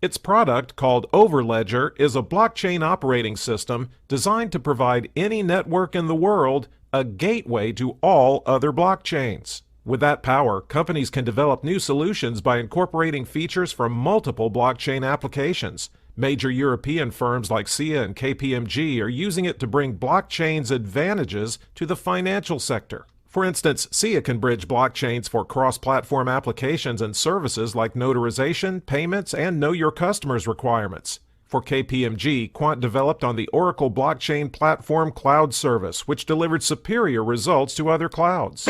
Its product, called Overledger, is a blockchain operating system designed to provide any network in the world a gateway to all other blockchains. With that power, companies can develop new solutions by incorporating features from multiple blockchain applications. Major European firms like SIA and KPMG are using it to bring blockchain's advantages to the financial sector. For instance, SIA can bridge blockchains for cross-platform applications and services like notarization, payments, and Know Your Customers requirements. For KPMG, Quant developed on the Oracle Blockchain Platform Cloud Service, which delivered superior results to other clouds.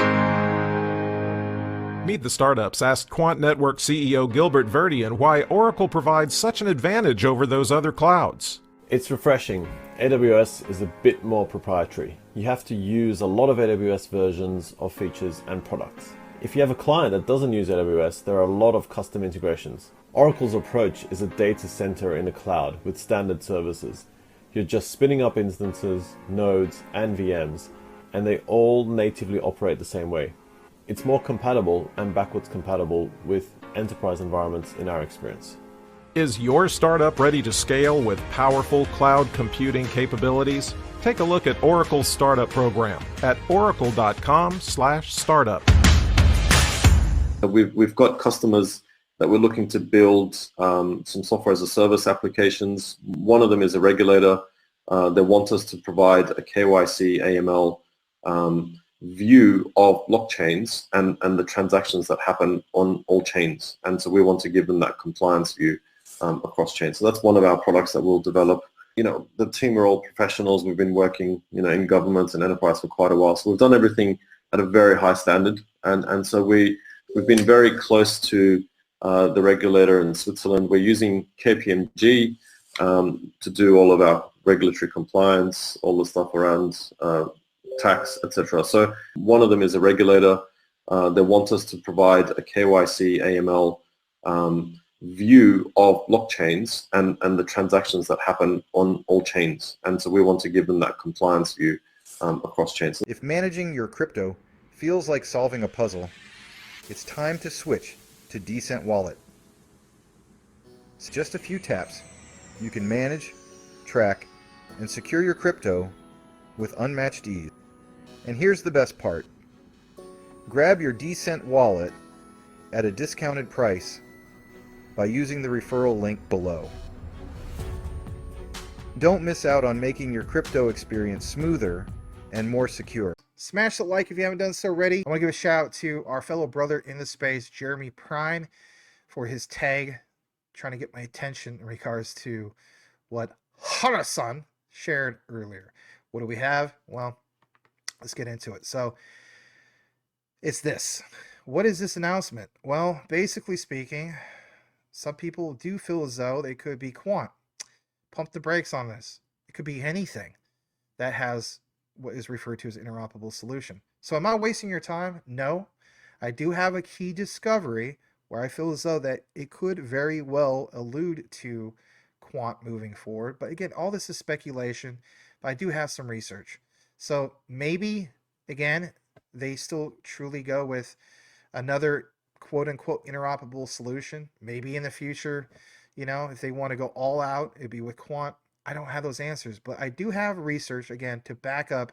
Meet the Startups asked Quant Network CEO Gilbert Verdian why Oracle provides such an advantage over those other clouds. It's refreshing. AWS is a bit more proprietary. You have to use a lot of AWS versions of features and products. If you have a client that doesn't use AWS, there are a lot of custom integrations. Oracle's approach is a data center in the cloud with standard services. You're just spinning up instances, nodes, and VMs, and they all natively operate the same way. It's more compatible and backwards compatible with enterprise environments in our experience. Is your startup ready to scale with powerful cloud computing capabilities? Take a look at Oracle's startup program at oracle.com/startup. We've got customers that we're looking to build some software as a service applications. One of them is a regulator. They want us to provide a KYC AML view of blockchains and the transactions that happen on all chains. And so we want to give them that compliance view across chains. So that's one of our products that we'll develop. The team are all professionals. We've been working, in governments and enterprise for quite a while. So we've done everything at a very high standard. And so we've been very close to the regulator in Switzerland. We're using KPMG to do all of our regulatory compliance, all the stuff around tax, etc. So one of them is a regulator. They want us to provide a KYC AML view of blockchains and the transactions that happen on all chains. And so we want to give them that compliance view across chains. If managing your crypto feels like solving a puzzle, it's time to switch to Decent Wallet. So just a few taps, you can manage, track, and secure your crypto with unmatched ease. And here's the best part. Grab your Decent Wallet at a discounted price by using the referral link below. Don't miss out on making your crypto experience smoother and more secure. Smash the like if you haven't done so already. I want to give a shout out to our fellow brother in the space, Jeremy Prine, for his tag, trying to get my attention in regards to what Hara-san shared earlier. What do we have? Well, let's get into it. So it's this. What is this announcement? Well, basically speaking, some people do feel as though they could be Quant. Pump the brakes on this. It could be anything that has what is referred to as an interoperable solution. So am I wasting your time? No. I do have a key discovery where I feel as though that it could very well allude to Quant moving forward. But again, all this is speculation, but I do have some research. So maybe, again, they still truly go with another quote-unquote interoperable solution. Maybe in the future, if they want to go all out, it'd be with Quant. I don't have those answers, but I do have research, again, to back up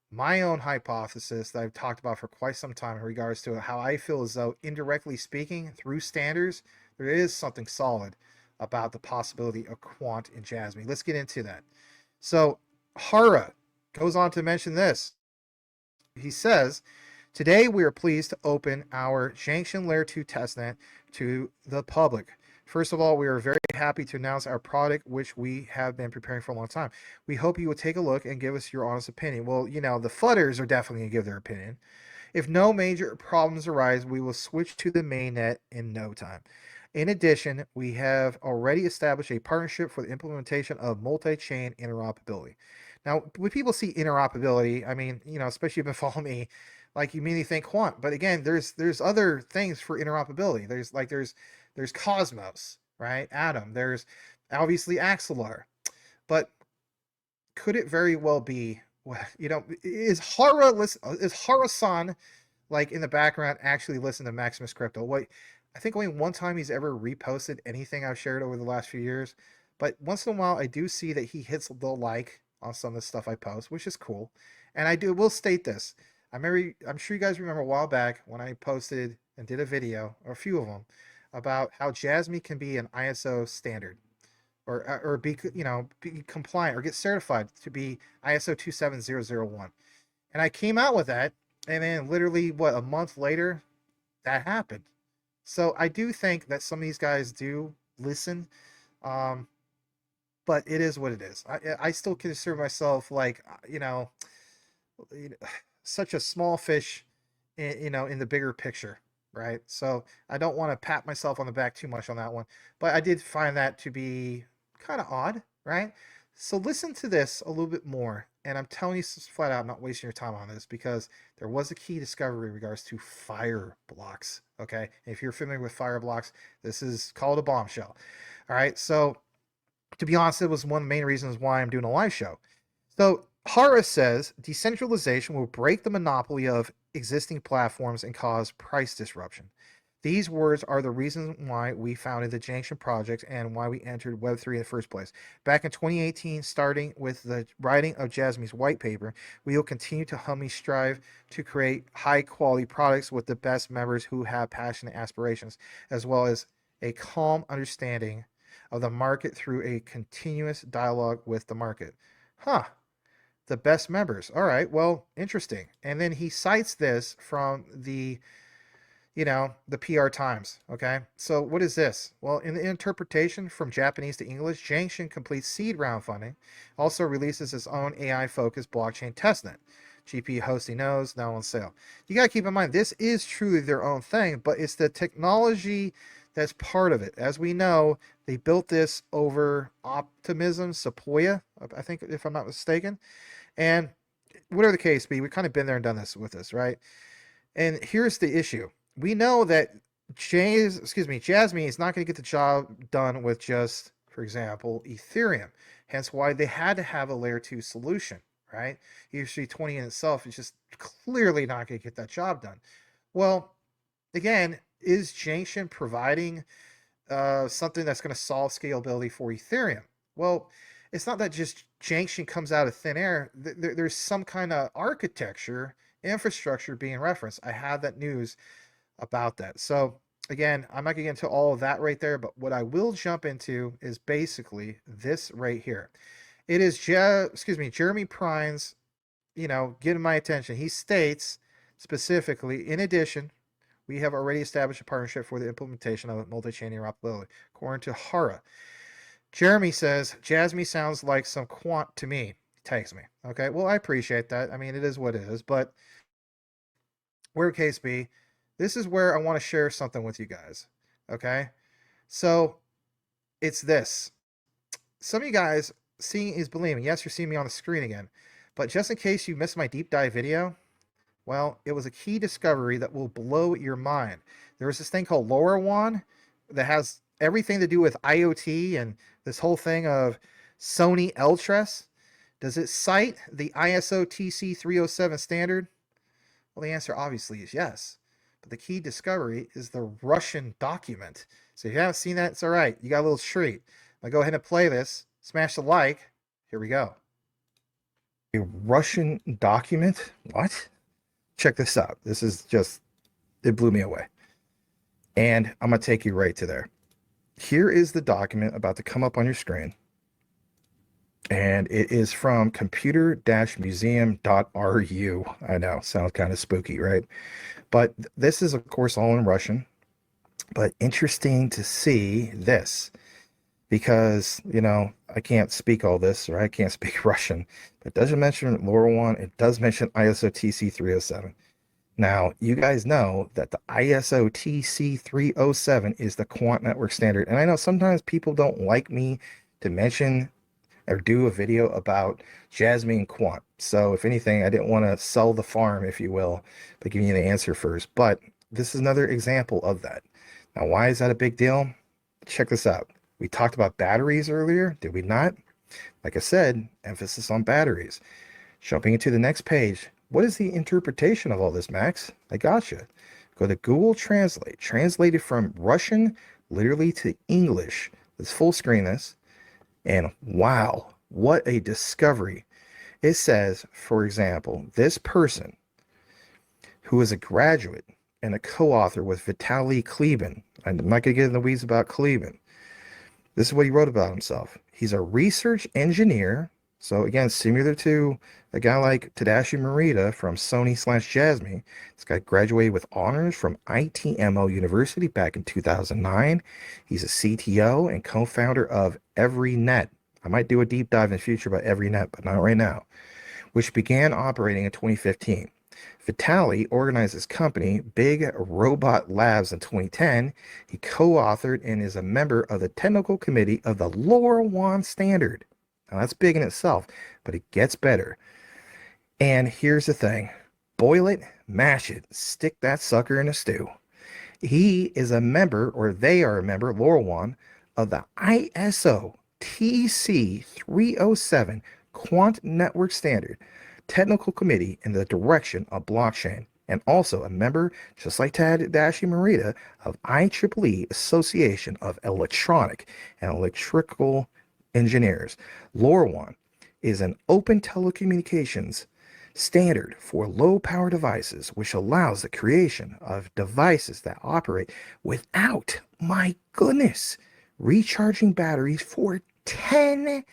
my own hypothesis that I've talked about for quite some time in regards to how I feel as though, indirectly speaking, through standards, there is something solid about the possibility of Quant and Jasmy. Let's get into that. So Hara goes on to mention this. He says, today we are pleased to open our Janction Layer 2 testnet to the public. First of all, we are very happy to announce our product, which we have been preparing for a long time. We hope you will take a look and give us your honest opinion. Well, the Flutters are definitely going to give their opinion. If no major problems arise, we will switch to the mainnet in no time. In addition, we have already established a partnership for the implementation of multi-chain interoperability. Now, when people see interoperability, I mean, especially if you've been following me, like you immediately think Quant. But again, there's other things for interoperability. There's Cosmos, right? Atom. There's obviously Axelar. But could it very well be, is Hara-san, like in the background, actually listen to Maximus Crypto? I think only one time he's ever reposted anything I've shared over the last few years. But once in a while, I do see that he hits the like on some of the stuff I post, which is cool. And will state this. I'm sure you guys remember a while back when I posted and did a video, or a few of them, about how Jasmy can be an ISO standard, or be be compliant or get certified to be ISO 27001. And I came out with that, and then literally a month later, that happened. So I do think that some of these guys do listen, but it is what it is. I still consider myself like such a small fish, in the bigger picture, right? So I don't want to pat myself on the back too much on that one, but I did find that to be kind of odd, right? So listen to this a little bit more, and I'm telling you flat out, I'm not wasting your time on this, because there was a key discovery in regards to Fireblocks. Okay, if you're familiar with Fireblocks, this is called a bombshell. All right, so to be honest, it was one of the main reasons why I'm doing a live show. So Hara says decentralization will break the monopoly of existing platforms and cause price disruption. These words are the reason why we founded the Janction project and why we entered Web3 in the first place. Back in 2018, starting with the writing of Jasmy's white paper, we will continue to humbly strive to create high-quality products with the best members who have passionate aspirations, as well as a calm understanding of the market through a continuous dialogue with the market. Huh. The best members. All right. Well, interesting. And then he cites this from the PR Times. Okay. So what is this? Well, in the interpretation from Japanese to English, Janction completes seed round funding, also releases its own AI-focused blockchain testnet. GPU hosting nodes now on sale. You got to keep in mind, this is truly their own thing, but it's the technology that's part of it. As we know, they built this over Optimism, Sepolia, I think, if I'm not mistaken. And whatever the case be, we've kind of been there and done this with this, right? And here's the issue. We know that Jasmy is not going to get the job done with just, for example, Ethereum. Hence why they had to have a layer 2 solution, right? ERC20 in itself is just clearly not going to get that job done. Well, again, is Janction providing something that's going to solve scalability for Ethereum? Well, it's not that just Janction comes out of thin air. There's some kind of architecture, infrastructure being referenced. I have that news about that. So again, I'm not going to get into all of that right there, but what I will jump into is basically this right here. It is Jeremy Prine's, getting my attention. He states specifically, in addition, we have already established a partnership for the implementation of multi-chain interoperability. According to Hara, Jeremy says, Jasmy sounds like some quant to me. He tags me. Okay, well, I appreciate that. I mean, it is what it is, but where case be, this is where I want to share something with you guys. Okay, so it's this. Some of you guys, seeing is believing. Yes, you're seeing me on the screen again, but just in case you missed my deep dive video, well, it was a key discovery that will blow your mind. There was this thing called LoRaWAN that has everything to do with IoT and this whole thing of Sony Eltress. Does it cite the ISO TC307 standard? Well, the answer obviously is yes. But the key discovery is the Russian document. So if you haven't seen that, it's all right. You got a little treat. I'll go ahead and play this. Smash the like. Here we go. A Russian document? What? Check this out. This is just, it blew me away. And I'm going to take you right to there. Here is the document about to come up on your screen. And it is from computer-museum.ru. I know, sounds kind of spooky, right? But this is, of course, all in Russian. But interesting to see this. Because, I can't speak all this, or I can't speak Russian. But it doesn't mention LoRaWAN. It does mention ISO TC307. Now, you guys know that the ISO TC307 is the quant network standard. And I know sometimes people don't like me to mention or do a video about Jasmy and Quant. So if anything, I didn't want to sell the farm, if you will, by giving you the answer first. But this is another example of that. Now, why is that a big deal? Check this out. We talked about batteries earlier, did we not? Like I said, emphasis on batteries. Jumping into the next page, what is the interpretation of all this, Max? I gotcha. Go to Google Translate, translated from Russian literally to English. Let's full screen this. And wow, what a discovery. It says, for example, this person who is a graduate and a co-author with Vitaly Klebin. I'm not going to get in the weeds about Klebin. This is what he wrote about himself. He's a research engineer. So again, similar to a guy like Tadashi Morita from Sony/Jasmy. This guy graduated with honors from ITMO University back in 2009. He's a CTO and co-founder of EveryNet. I might do a deep dive in the future about EveryNet, but not right now, which began operating in 2015. Vitaly organized his company, Big Robot Labs, in 2010. He co-authored and is a member of the technical committee of the LoRaWAN standard. Now that's big in itself, but it gets better. And here's the thing. Boil it, mash it, stick that sucker in a stew. He is a member, or they are a member, LoRaWAN, of the ISO TC 307 Quant Network Standard Technical Committee in the direction of blockchain, and also a member, just like Tadashi Morita, of IEEE Association of Electronic and Electrical Engineers. LoRaWAN is an open telecommunications standard for low power devices, which allows the creation of devices that operate without, my goodness, recharging batteries for 10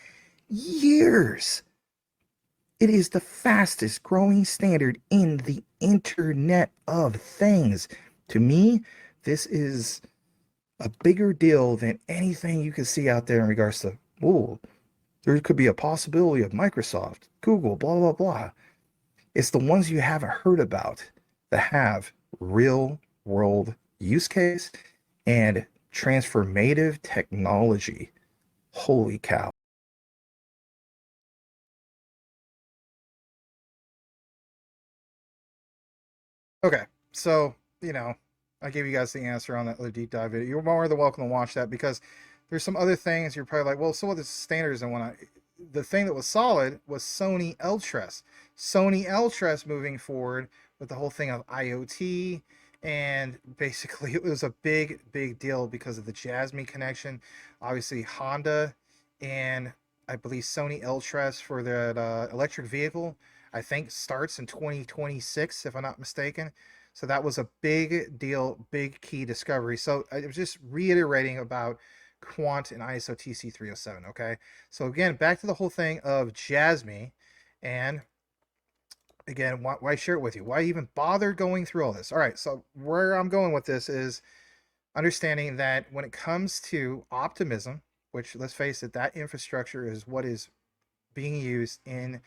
years. It is the fastest growing standard in the Internet of Things. To me, this is a bigger deal than anything you can see out there in regards to, oh, there could be a possibility of Microsoft, Google, blah, blah, blah. It's the ones you haven't heard about that have real world use case and transformative technology. Holy cow. Okay, so, I gave you guys the answer on that other deep dive video. You're more than welcome to watch that, because there's some other things you're probably like, well, so what is standards and whatnot. The thing that was solid was Sony Eltress. Sony Eltress moving forward with the whole thing of IoT, and basically it was a big, big deal because of the Jasmy connection. Obviously Honda and I believe Sony Eltress for that electric vehicle, I think starts in 2026, if I'm not mistaken. So that was a big deal, big key discovery. So I was just reiterating about Quant and ISO TC 307, okay? So again, back to the whole thing of Jasmy, and again, why share it with you? Why even bother going through all this? All right, so where I'm going with this is understanding that when it comes to Optimism, which, let's face it, that infrastructure is what is being used in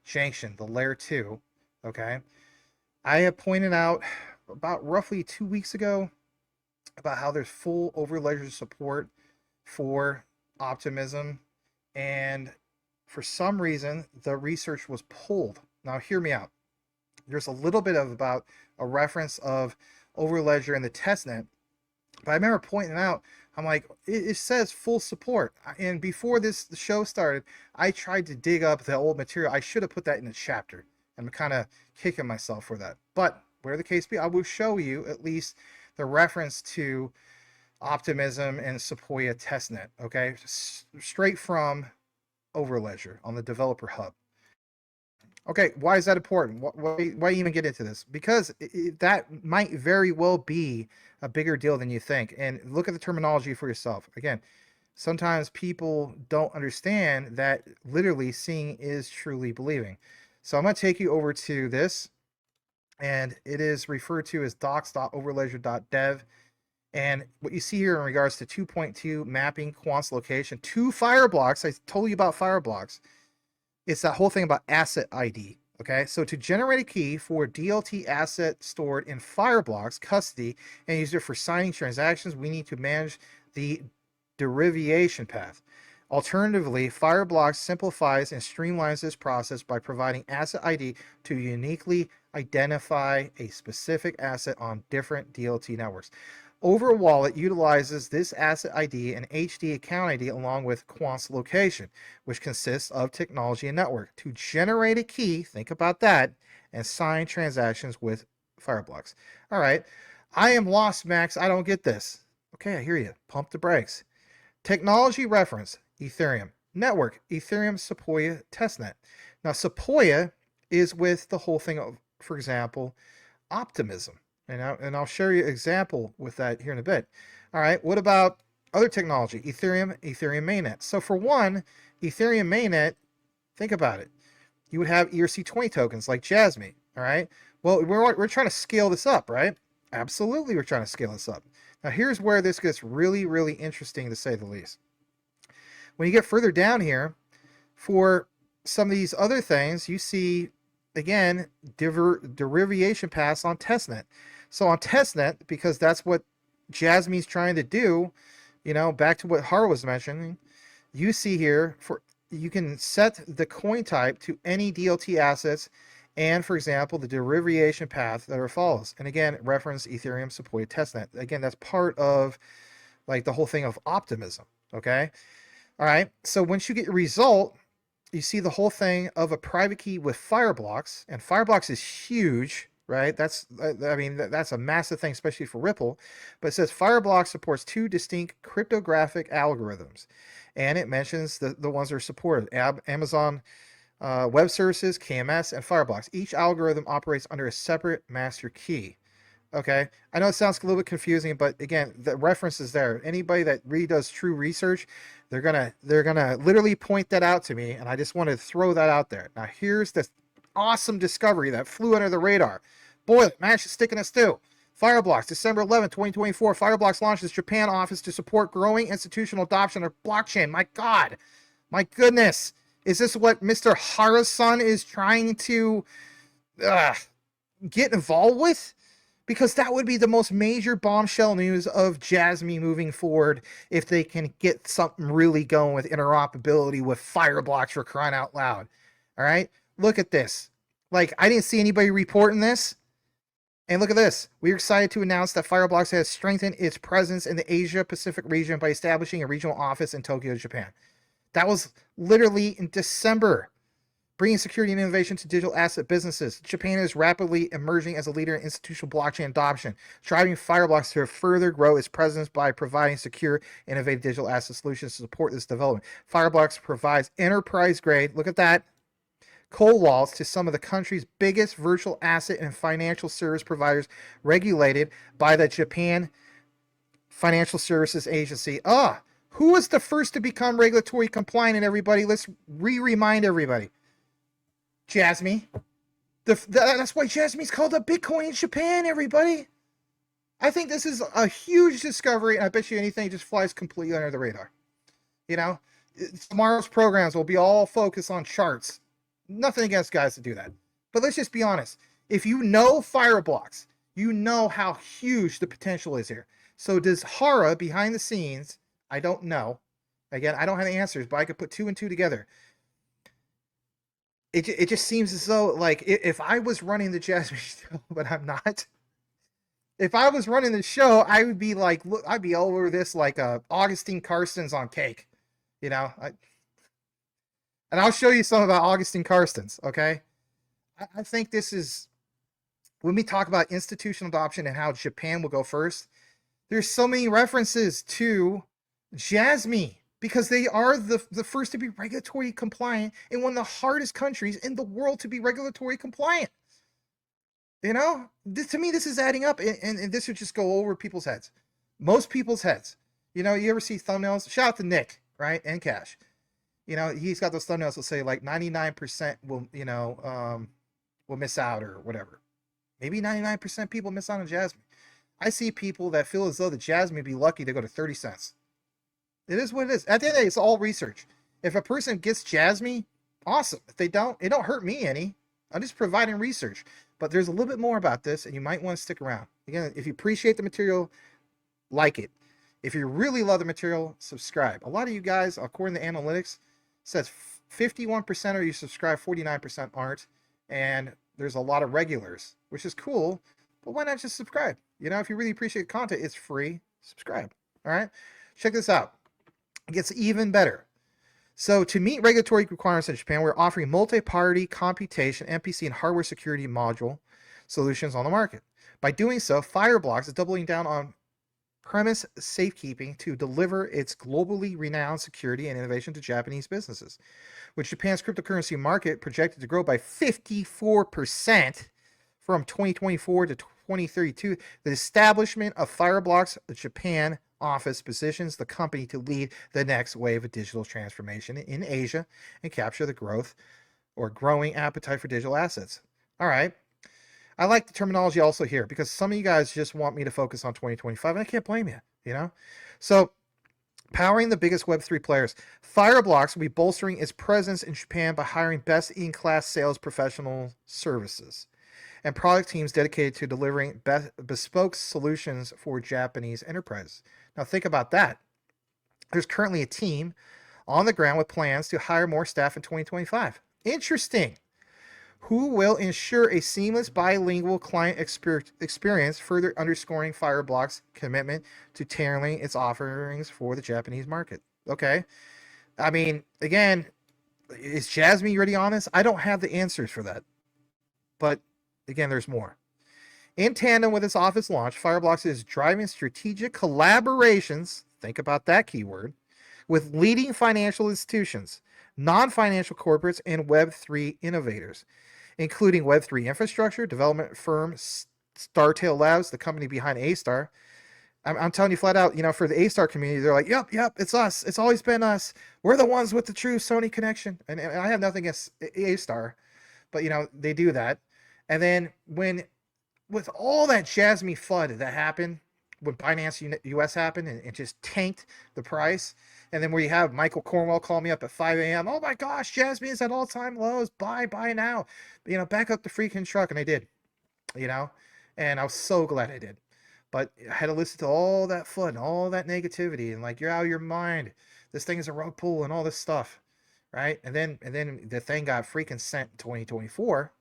Janction, the layer 2, okay? I have pointed out about roughly 2 weeks ago about how there's full overledger support for Optimism, and for some reason the research was pulled. Now hear me out. There's a little bit of about a reference of overledger in the testnet, but I remember pointing out, I'm like, it says full support. And before this show started, I tried to dig up the old material. I should have put that in a chapter. I'm kind of kicking myself for that. But whatever the case be, I will show you at least the reference to Optimism and Sepolia testnet, okay? Straight from Overledger on the developer hub. Okay, why is that important? Why even get into this? Because that might very well be a bigger deal than you think. And look at the terminology for yourself. Again, sometimes people don't understand that literally seeing is truly believing. So I'm going to take you over to this, and it is referred to as docs.overledger.dev. And what you see here in regards to 2.2 mapping Quant's location to Fireblocks, I told you about Fireblocks. It's that whole thing about asset ID. Okay, so to generate a key for DLT asset stored in Fireblocks custody and use it for signing transactions, we need to manage the derivation path. Alternatively, Fireblocks simplifies and streamlines this process by providing asset ID to uniquely identify a specific asset on different DLT networks. Overwallet utilizes this asset ID and HD account ID along with Quant's location, which consists of technology and network, to generate a key, think about that, and sign transactions with Fireblocks. All right, I am lost, Max. I don't get this. Okay, I hear you. Pump the brakes. Technology reference, Ethereum. Network, Ethereum Sepolia testnet. Now, Sepolia is with the whole thing of, for example, Optimism. And I'll show you an example with that here in a bit. All right, what about other technology? Ethereum mainnet. So for one, Ethereum mainnet, think about it. You would have ERC20 tokens like Jasmy. All right. Well, we're trying to scale this up, right? Absolutely, we're trying to scale this up. Now, here's where this gets really, really interesting, to say the least. When you get further down here, for some of these other things, you see, again, derivation paths on testnet. So on testnet, because that's what Jasmy's trying to do, you know, back to what Hara was mentioning, you see here, you can set the coin type to any DLT assets and, for example, the derivation path that follows. And again, reference Ethereum Sepolia testnet. Again, that's part of like the whole thing of Optimism. Okay. All right. So once you get your result, you see the whole thing of a private key with Fireblocks, and Fireblocks is huge, right? I mean, that's a massive thing, especially for Ripple. But it says Fireblocks supports 2 distinct cryptographic algorithms, and it mentions the ones that are supported: Amazon Web Services, KMS, and Fireblocks. Each algorithm operates under a separate master key. Okay, I know it sounds a little bit confusing, but again, the reference is there. Anybody that really does true research, they're gonna literally point that out to me, and I just wanted to throw that out there. Now, here's this awesome discovery that flew under the radar. Boy, managed to stick in a stew. Fireblocks, December 11, 2024. Fireblocks launched its Japan office to support growing institutional adoption of blockchain. My God, my goodness, is this what Mr. Hara's son is trying to get involved with? Because that would be the most major bombshell news of Jasmy moving forward if they can get something really going with interoperability with Fireblocks, for crying out loud. All right, look at this. Like, I didn't see anybody reporting this. And look at this. We're excited to announce that Fireblocks has strengthened its presence in the Asia-Pacific region by establishing a regional office in Tokyo, Japan. That was literally in December. Bringing security and innovation to digital asset businesses. Japan is rapidly emerging as a leader in institutional blockchain adoption, driving Fireblocks to further grow its presence by providing secure, innovative digital asset solutions to support this development. Fireblocks provides enterprise-grade, look at that, cold wallets to some of the country's biggest virtual asset and financial service providers regulated by the Japan Financial Services Agency. Who was the first to become regulatory compliant? And everybody, let's remind everybody. Jasmy. That's why Jasmy's called a Bitcoin in Japan, everybody. I think this is a huge discovery, and I bet you anything just flies completely under the radar. You know, tomorrow's programs will be all focused on charts. Nothing against guys to do that. But let's just be honest. If you know Fireblocks, you know how huge the potential is here. So does Hara behind the scenes? I don't know. Again, I don't have the answers, but I could put 2 and 2 together. It just seems as though, like, if I was running the Jasmy show, but I'm not. If I was running the show, I would be like, look, I'd be all over this like Augustine Carstens on cake, you know. And I'll show you some about Augustine Carstens. Okay, I think this is, when we talk about institutional adoption and how Japan will go first. There's so many references to Jasmy, because they are the first to be regulatory compliant in one of the hardest countries in the world to be regulatory compliant. You know, to me, this is adding up, and this would just go over people's heads. Most people's heads. You know, you ever see thumbnails? Shout out to Nick, right? And Cash. You know, he's got those thumbnails that say like 99% will, you know, will miss out or whatever. Maybe 99% people miss out on Jasmy. I see people that feel as though the Jasmy would be lucky to go to 30 cents. It is what it is. At the end of the day, it's all research. If a person gets Jasmy, awesome. If they don't, it don't hurt me any. I'm just providing research. But there's a little bit more about this, and you might want to stick around. Again, if you appreciate the material, like it. If you really love the material, subscribe. A lot of you guys, according to analytics, says 51% of you subscribe, 49% aren't. And there's a lot of regulars, which is cool. But why not just subscribe? You know, if you really appreciate the content, it's free. Subscribe. All right? Check this out. It gets even better. So to meet regulatory requirements in Japan, we're offering multi-party computation, MPC, and hardware security module solutions on the market. By doing so, Fireblocks is doubling down on premise safekeeping to deliver its globally renowned security and innovation to Japanese businesses. With Japan's cryptocurrency market projected to grow by 54% from 2024 to 2032, the establishment of Fireblocks Japan office positions the company to lead the next wave of digital transformation in Asia and capture the growth or growing appetite for digital assets. All right. I like the terminology also here because some of you guys just want me to focus on 2025, and I can't blame you, So, powering the biggest Web3 players, Fireblocks will be bolstering its presence in Japan by hiring best-in-class sales professional services and product teams dedicated to delivering bespoke solutions for Japanese enterprises. Now, think about that. There's currently a team on the ground with plans to hire more staff in 2025. Interesting. Who will ensure a seamless bilingual client experience, further underscoring Fireblocks' commitment to tailoring its offerings for the Japanese market. Okay. I mean, again, is Jasmy already on this? I don't have the answers for that. But again, there's more. In tandem with its office launch, Fireblocks is driving strategic collaborations, think about that keyword, with leading financial institutions, non-financial corporates, and Web3 innovators, including Web3 infrastructure, development firm Startail Labs, the company behind A-Star. I'm telling you flat out, for the A-Star community, they're like, yep, it's us. It's always been us. We're the ones with the true Sony connection. And I have nothing against A-Star, but, they do that. And then with all that Jasmy FUD that happened, when Binance US happened and it just tanked the price, and then where you have Michael Cornwell call me up at 5 a.m. Oh my gosh, Jasmy is at all-time lows. Buy now. Back up the freaking truck. And I did, and I was so glad I did. But I had to listen to all that FUD and all that negativity and like, you're out of your mind. This thing is a rug pull and all this stuff, right? And then the thing got freaking sent in 2024.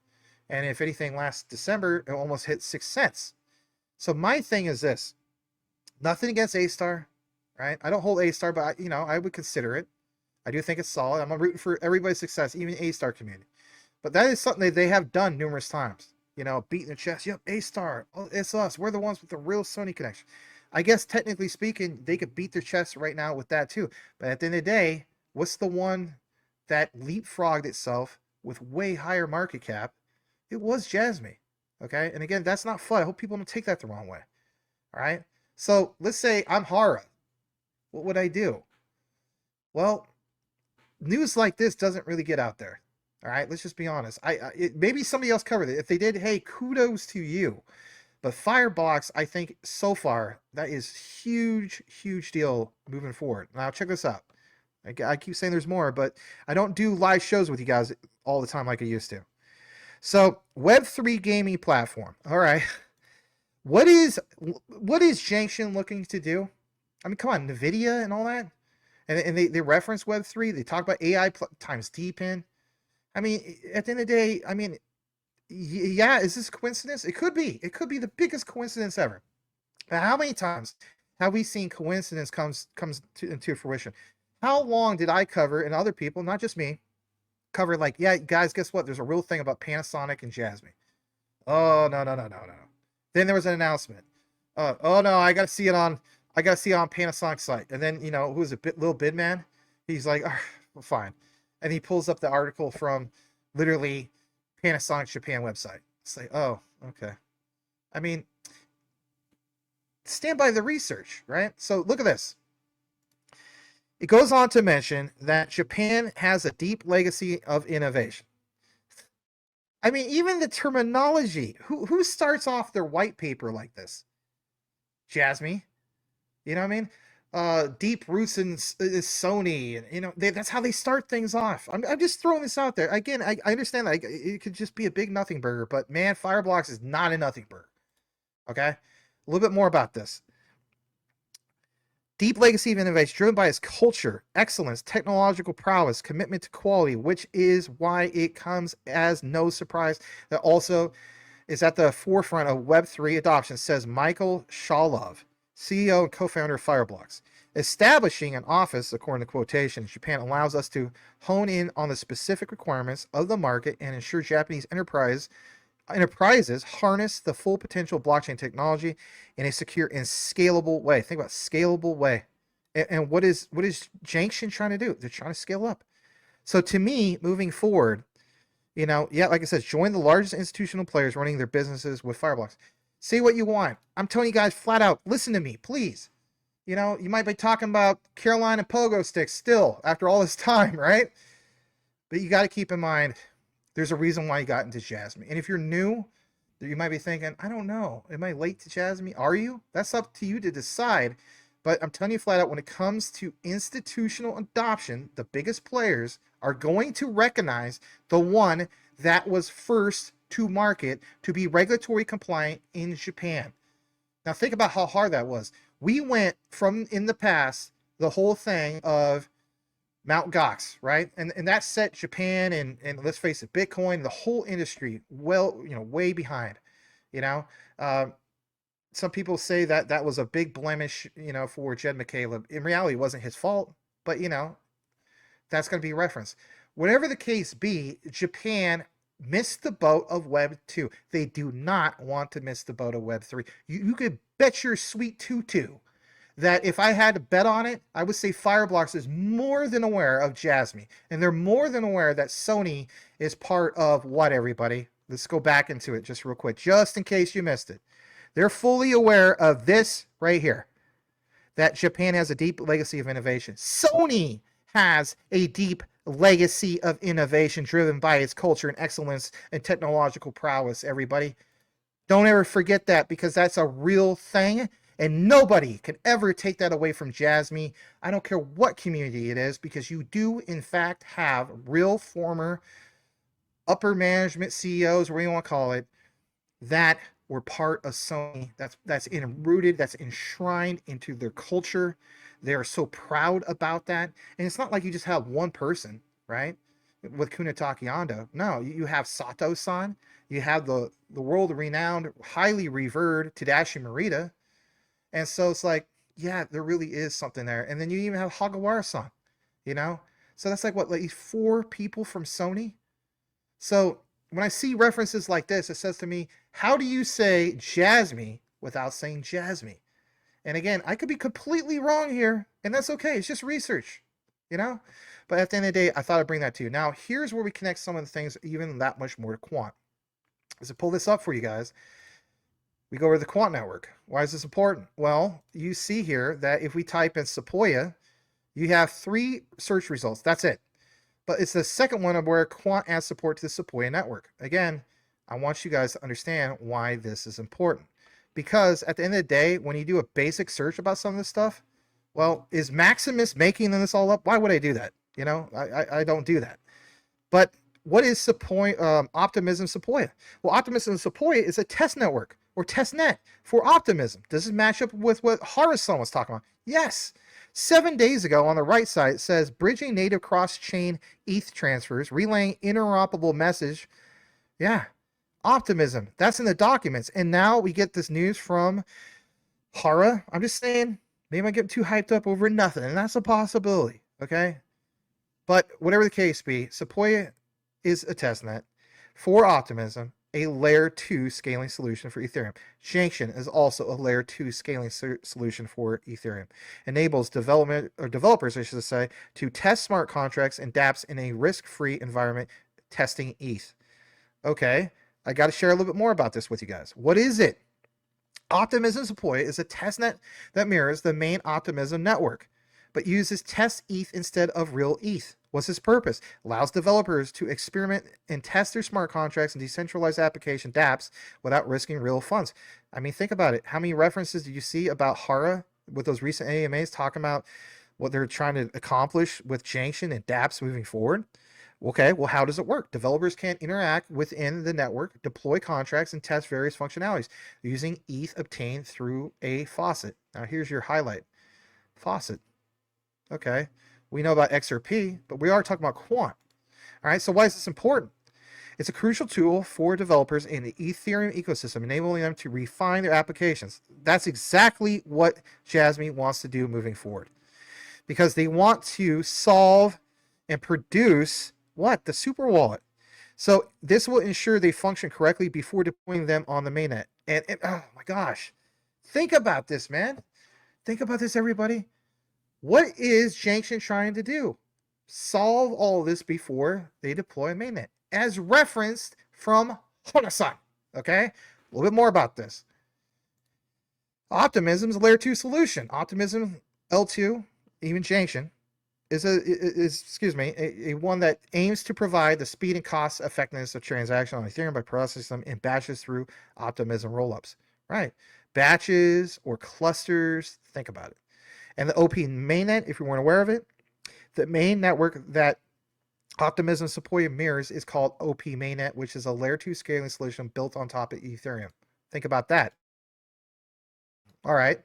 And if anything, last December, it almost hit 6 cents. So my thing is this. Nothing against A-Star, right? I don't hold A-Star, but, I would consider it. I do think it's solid. I'm rooting for everybody's success, even A-Star community. But that is something that they have done numerous times. Beating their chest. Yep, A-Star. Oh, it's us. We're the ones with the real Sony connection. I guess, technically speaking, they could beat their chest right now with that, too. But at the end of the day, what's the one that leapfrogged itself with way higher market cap? It was Jasmy. Okay? And again, that's not fun. I hope people don't take that the wrong way. All right? So let's say I'm Hara. What would I do? Well, news like this doesn't really get out there. All right, let's just be honest. Maybe somebody else covered it. If they did, hey, kudos to you. But Fireblocks, I think so far, that is huge deal moving forward. Now check this out. I keep saying there's more, but I don't do live shows with you guys all the time like I used to. So Web3 gaming platform. All right. What is Janction looking to do? I mean, come on, NVIDIA and all that. And they reference Web3. They talk about AI times DeepIn. I mean, at the end of the day, yeah, is this a coincidence? It could be. It could be the biggest coincidence ever. Now, how many times have we seen coincidence comes into fruition? How long did I cover, and other people, not just me, cover like, yeah, guys, guess what? There's a real thing about Panasonic and Jasmy. Oh, no. Then there was an announcement. Oh no, I gotta see it on Panasonic's site. And then, who's it, Lil Bidman? He's like, oh, well, fine. And he pulls up the article from literally Panasonic Japan website. It's like, oh, okay. I mean, stand by the research, right? So look at this. It goes on to mention that Japan has a deep legacy of innovation. I mean, even the terminology. Who starts off their white paper like this? Jasmy. You know what I mean? Deep roots in Sony, and that's how they start things off. I'm just throwing this out there. Again, I understand that it could just be a big nothing burger, but man, Fireblocks is not a nothing burger. Okay, a little bit more about this. Deep legacy of innovation driven by its culture, excellence, technological prowess, commitment to quality, which is why it comes as no surprise that also is at the forefront of Web3 adoption, says Michael Shalov, CEO and co-founder of Fireblocks. Establishing an office, according to quotation, in Japan allows us to hone in on the specific requirements of the market and ensure Japanese enterprise enterprises harness the full potential of blockchain technology in a secure and scalable way. Think about scalable way. And what is Janction trying to do? They're trying to scale up. So to me, moving forward, yeah, like I said, join the largest institutional players running their businesses with Fireblocks. Say what you want. I'm telling you guys flat out, listen to me, please. You might be talking about Carolina pogo sticks still after all this time, right? But you got to keep in mind, there's a reason why you got into Jasmy. And if you're new, you might be thinking, I don't know, am I late to Jasmy? Are you? That's up to you to decide. But I'm telling you flat out, when it comes to institutional adoption, the biggest players are going to recognize the one that was first to market to be regulatory compliant in Japan. Now think about how hard that was. We went from, in the past, the whole thing of Mt. Gox, right? And that set Japan and let's face it, Bitcoin, the whole industry, way behind. Some people say that was a big blemish, for Jed McCaleb. In reality, it wasn't his fault, but that's going to be referenced. Whatever the case be, Japan missed the boat of Web 2. They do not want to miss the boat of Web 3. You could bet your sweet tutu that if I had to bet on it, I would say Fireblocks is more than aware of Jasmy. And they're more than aware that Sony is part of what, everybody? Let's go back into it just real quick, just in case you missed it. They're fully aware of this right here, that Japan has a deep legacy of innovation. Sony has a deep legacy of innovation driven by its culture and excellence and technological prowess, everybody. Don't ever forget that, because that's a real thing, and nobody can ever take that away from Jasmy. I don't care what community it is, because you do, in fact, have real former upper management CEOs, whatever you want to call it, that were part of Sony. That's rooted, that's enshrined into their culture. They are so proud about that. And it's not like you just have one person, right? With Kunitake Ando. No, you have Sato-san. You have the world-renowned, highly revered Tadashi Morita. And so it's like, yeah, there really is something there. And then you even have Hagawara-san, So that's like, what, like 4 people from Sony? So when I see references like this, it says to me, how do you say Jasmy without saying Jasmy? And again, I could be completely wrong here, and that's okay. It's just research, But at the end of the day, I thought I'd bring that to you. Now, here's where we connect some of the things even that much more to Quant. As I pull this up for you guys, we go over to the Quant network. Why is this important? Well, you see here that if we type in Sepolia, you have 3 search results. That's it. But it's the second one of where Quant adds support to the Sepolia network. Again, I want you guys to understand why this is important. Because at the end of the day, when you do a basic search about some of this stuff, well, is Maximus making this all up? Why would I do that? I don't do that. But what is Optimism Sepolia? Well, Optimism Sepolia is a test network or test net for Optimism. Does this match up with what Hara-san was talking about? Yes. 7 days ago on the right side, it says bridging native cross-chain ETH transfers, relaying interoperable message. Yeah. Optimism. That's in the documents. And now we get this news from Hara. I'm just saying, maybe I get too hyped up over nothing, and that's a possibility. Okay. But whatever the case be, Sepolia is a testnet for Optimism, a layer 2 scaling solution for Ethereum. Janction is also a layer 2 scaling solution for Ethereum. Enables developers, I should say, to test smart contracts and dApps in a risk-free environment testing ETH. Okay, I got to share a little bit more about this with you guys. What is it? Optimism Sepolia is a testnet that mirrors the main Optimism network, but uses test ETH instead of real ETH. What's its purpose? Allows developers to experiment and test their smart contracts and decentralized application dApps without risking real funds. I mean, think about it. How many references did you see about Hara with those recent AMAs talking about what they're trying to accomplish with Janction and dApps moving forward? Okay, well, how does it work? Developers can interact within the network, deploy contracts, and test various functionalities using ETH obtained through a faucet. Now, here's your highlight. Faucet. Okay, we know about XRP, but we are talking about Quant. All right, so why is this important? It's a crucial tool for developers in the Ethereum ecosystem, enabling them to refine their applications. That's exactly what Jasmy wants to do moving forward, because they want to solve and produce what? The super wallet. So this will ensure they function correctly before deploying them on the mainnet. And oh my gosh, think about this, man. Think about this, everybody. What is Janction trying to do? Solve all this before they deploy a mainnet, as referenced from Hara-san. Okay, a little bit more about this. Optimism's layer 2 solution. Optimism L2, even Janction, is a one that aims to provide the speed and cost effectiveness of transaction on Ethereum by processing them in batches through Optimism rollups. Right, batches or clusters. Think about it. And the OP mainnet, if you weren't aware of it, the main network that Optimism Sepolia mirrors is called OP mainnet, which is a layer 2 scaling solution built on top of Ethereum. Think about that. All right.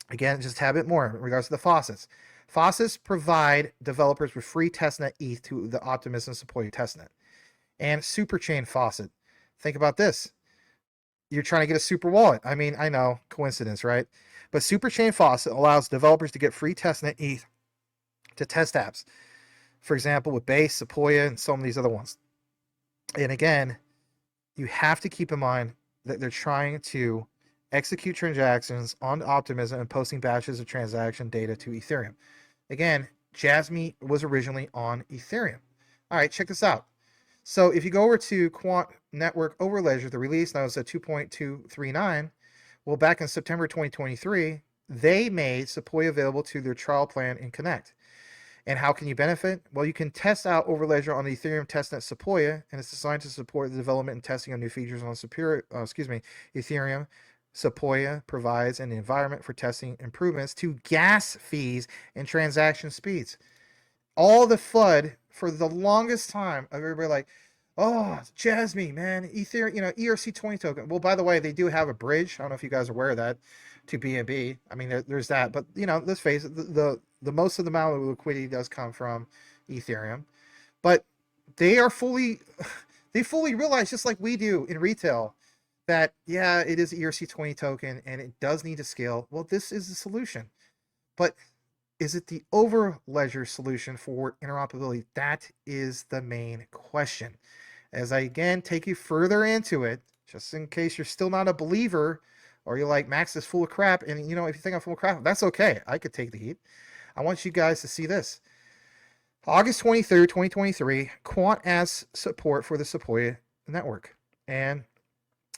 Again, just a tad bit more in regards to the faucets. Faucets provide developers with free testnet ETH to the Optimism Sepolia testnet. And Superchain faucet. Think about this. You're trying to get a super wallet. I mean, I know, coincidence, right? But Superchain faucet allows developers to get free testnet ETH to test apps. For example, with Base, Sepolia, and some of these other ones. And again, you have to keep in mind that they're trying to execute transactions on Optimism and posting batches of transaction data to Ethereum. Again, Jasmy was originally on Ethereum. All right, check this out. So if you go over to Quant Network Overledger, the release now is at 2.239. Well, back in September 2023, they made Sepolia available to their trial plan in Connect. And how can you benefit? Well, you can test out Overledger on the Ethereum testnet Sepolia, and it's designed to support the development and testing of new features on Ethereum. Sepolia provides an environment for testing improvements to gas fees and transaction speeds. All the FUD for the longest time of everybody like, oh, Jasmy, man, Ethereum, ERC20 token. Well, by the way, they do have a bridge. I don't know if you guys are aware of that, to BNB. I mean, there's that. But, let's face it, the most of the amount of liquidity does come from Ethereum. But they fully realize, just like we do in retail, that, yeah, it is ERC20 token and it does need to scale. Well, this is the solution. But is it the Overledger solution for interoperability? That is the main question. As I, again, take you further into it, just in case you're still not a believer or you're like, Max is full of crap, and, if you think I'm full of crap, that's okay. I could take the heat. I want you guys to see this. August 23rd, 2023, Quant adds support for the Sepolia network. And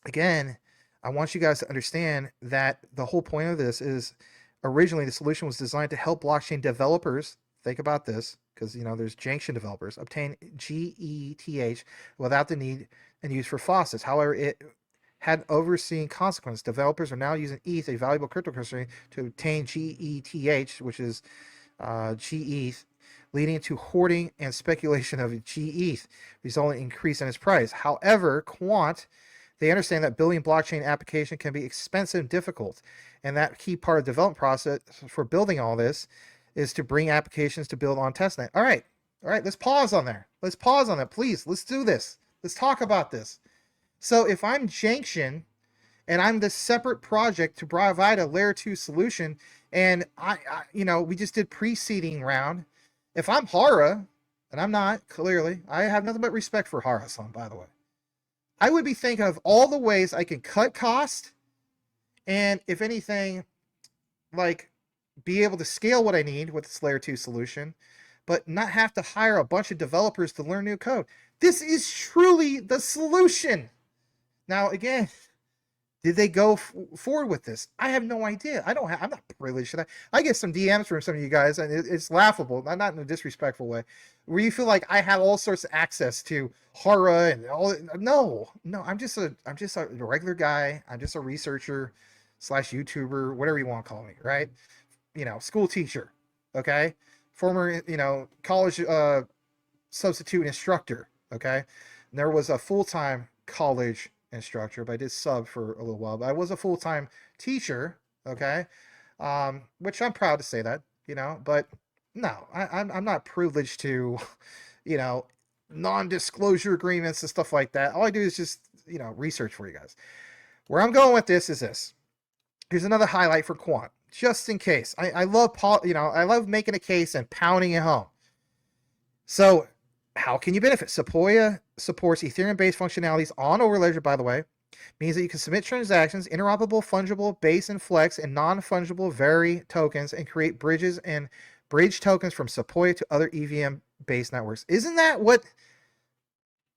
again, I want you guys to understand that the whole point of this is originally the solution was designed to help blockchain developers, think about this, because there's Janction developers, obtain GETH without the need and use for faucets. However, it had overseen consequence. Developers are now using ETH, a valuable cryptocurrency, to obtain GETH, which is GETH, leading to hoarding and speculation of GETH, resulting in increase in its price. However, Quant, they understand that building blockchain application can be expensive and difficult, and that key part of the development process for building all this is to bring applications to build on testnet. All right, let's pause on there. Let's pause on that, please. Let's do this. Let's talk about this. So if I'm Janction and I'm this separate project to provide a layer 2 solution, and we just did pre-seeding round. If I'm Hara, and I'm not, clearly, I have nothing but respect for Hara-san, by the way. I would be thinking of all the ways I can cut cost and, if anything, like, be able to scale what I need with this layer 2 solution, but not have to hire a bunch of developers to learn new code. This is truly the solution. Now, again, did they go forward with this? I have no idea. I'm not privileged to that. I get some DMs from some of you guys, and it's laughable, not in a disrespectful way, where you feel like I have all sorts of access to Hara and all. No, I'm just a regular guy. I'm just a researcher / YouTuber, whatever you want to call me, right? School teacher, okay? Former, college substitute instructor, okay? And there was a full-time college instructor, but I did sub for a little while. But I was a full-time teacher, okay? Which I'm proud to say that, but no, I'm not privileged to, non-disclosure agreements and stuff like that. All I do is just, research for you guys. Where I'm going with this is this. Here's another highlight for Quant, just in case. I love making a case and pounding it home. So how can you benefit? Sepolia supports Ethereum-based functionalities on Overledger, by the way. Means that you can submit transactions, interoperable, fungible, base and flex, and non-fungible vary tokens, and create bridges and bridge tokens from Sepolia to other EVM-based networks. Isn't that what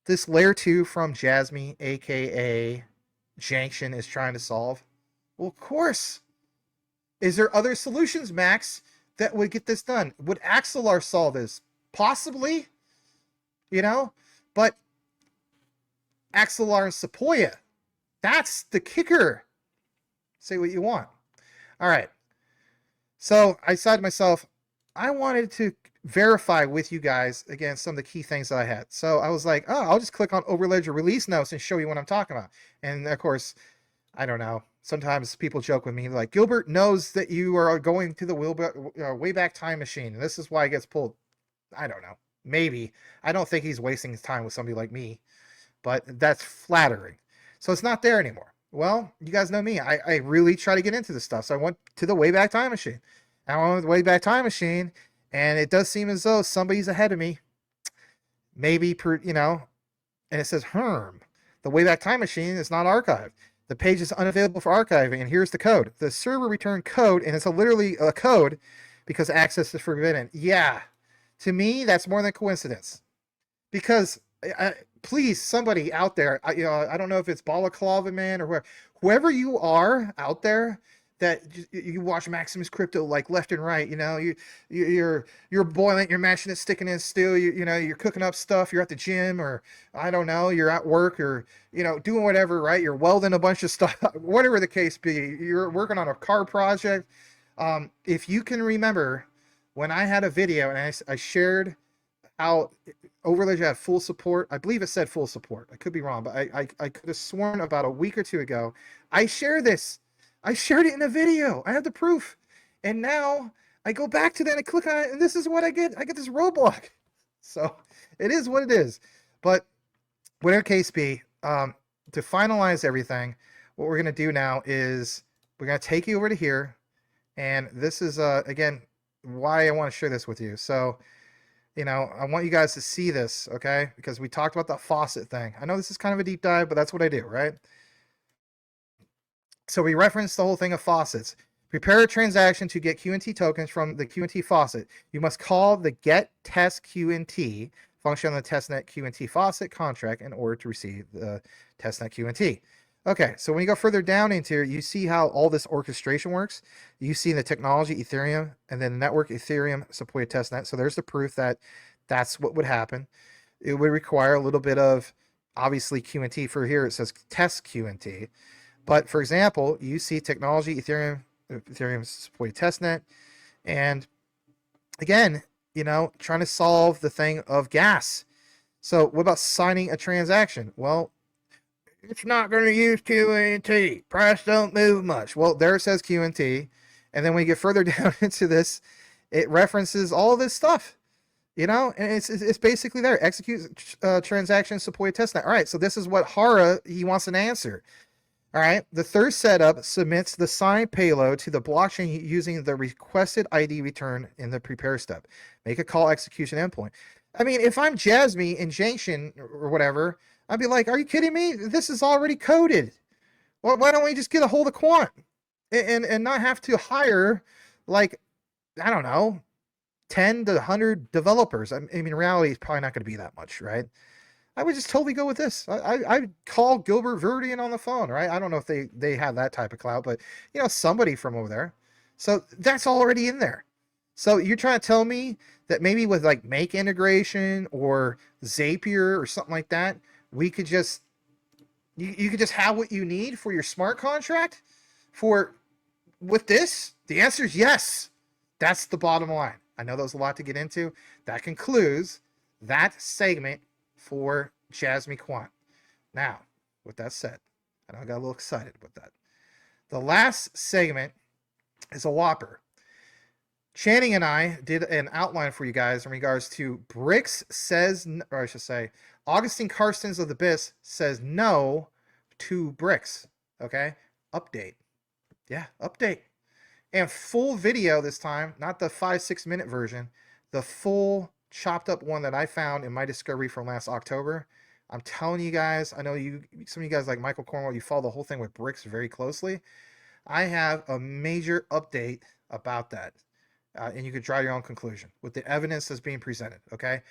this layer 2 from Jasmy, aka Janction, is trying to solve? Well, of course. Is there other solutions, Max, that would get this done? Would Axelar solve this? Possibly, you know, but Axelar and Sepolia, that's the kicker. Say what you want. All right. So I decided to myself, I wanted to verify with you guys, again, some of the key things that I had. So I was like, oh, I'll just click on Overledger release notes and show you what I'm talking about. And of course, I don't know. Sometimes people joke with me like, Gilbert knows that you are going to the Wayback Time Machine, and this is why it gets pulled. I don't know. Maybe. I don't think he's wasting his time with somebody like me, but that's flattering. So it's not there anymore. Well, you guys know me. I really try to get into this stuff. So I went to the Wayback Time Machine. I went with the Wayback Time Machine, and it does seem as though somebody's ahead of me. Maybe, you know, and it says, the Wayback Time Machine is not archived. The page is unavailable for archiving, and here's the code. The server returned code, and it's literally a code because access is forbidden. Yeah, to me, that's more than coincidence. Because, please, somebody out there, you know, I don't know if it's Balaclava Man or whoever you are out there that you watch Maximus Crypto like left and right, you know, you're boiling, you're mashing it, sticking in steel, you know, you're cooking up stuff, you're at the gym, or I don't know, you're at work, or, you know, doing whatever, right? You're welding a bunch of stuff, whatever the case be, you're working on a car project. If you can remember when I had a video and I shared how Overledger had full support, I believe it said full support, I could be wrong, but I could have sworn about a week or two ago, I shared this. I shared it in a video. I have the proof. And now I go back to that and click on it, and this is what I get. I get this roadblock. So it is what it is. But whatever case be, to finalize everything, what we're going to do now is we're going to take you over to here. And this is, again, why I want to share this with you. So, you know, I want you guys to see this, okay? Because we talked about that faucet thing. I know this is kind of a deep dive, but that's what I do, right? So we referenced the whole thing of faucets. Prepare a transaction to get QNT tokens from the QNT faucet. You must call the get test QNT function on the testnet QNT faucet contract in order to receive the testnet QNT. Okay, so when you go further down into here, you see how all this orchestration works. You see the technology Ethereum and then the network Ethereum Sepolia testnet. So there's the proof that that's what would happen. It would require a little bit of, obviously, QNT. For here it says test QNT. But for example, you see technology, Ethereum Sepolia testnet, and again, you know, trying to solve the thing of gas. So what about signing a transaction? Well, it's not going to use QNT. Price don't move much. Well, there it says QNT, and then when you get further down into this, it references all of this stuff. You know, and it's basically there. Execute transaction Sepolia testnet. All right, so this is what Hara, he wants an answer. All right, the third setup submits the signed payload to the blockchain using the requested ID return in the prepare step. Make a call execution endpoint. I mean, if I'm Jasmy in Janction or whatever, I'd be like, are you kidding me? This is already coded. Well, why don't we just get a hold of Quant and not have to hire, like, I don't know, 10 to 100 developers? I mean, in reality, it's probably not going to be that much, right? I would just totally go with this. I'd call Gilbert Verdian on the phone, right? I don't know if they have that type of clout, but, you know, somebody from over there. So that's already in there. So you're trying to tell me that maybe with like Make integration or Zapier or something like that, we could just, you could just have what you need for your smart contract with this? The answer is yes. That's the bottom line. I know that was a lot to get into. That concludes that segment for Jasmy Quant. Now, with that said, I know I got a little excited with that. The last segment is a whopper. Channing and I did an outline for you guys in regards to Bricks says, or I should say, Augustine Carstens of the BIS says no to Bricks. Okay? Update. Yeah, update. And full video this time, not the 5-6 minute version, the full chopped up one that I found in my discovery from last October. I'm telling you guys, I know some of you guys like Michael Cornwell, you follow the whole thing with bricks very closely. I have a major update about that. And you could draw your own conclusion with the evidence that's being presented, okay?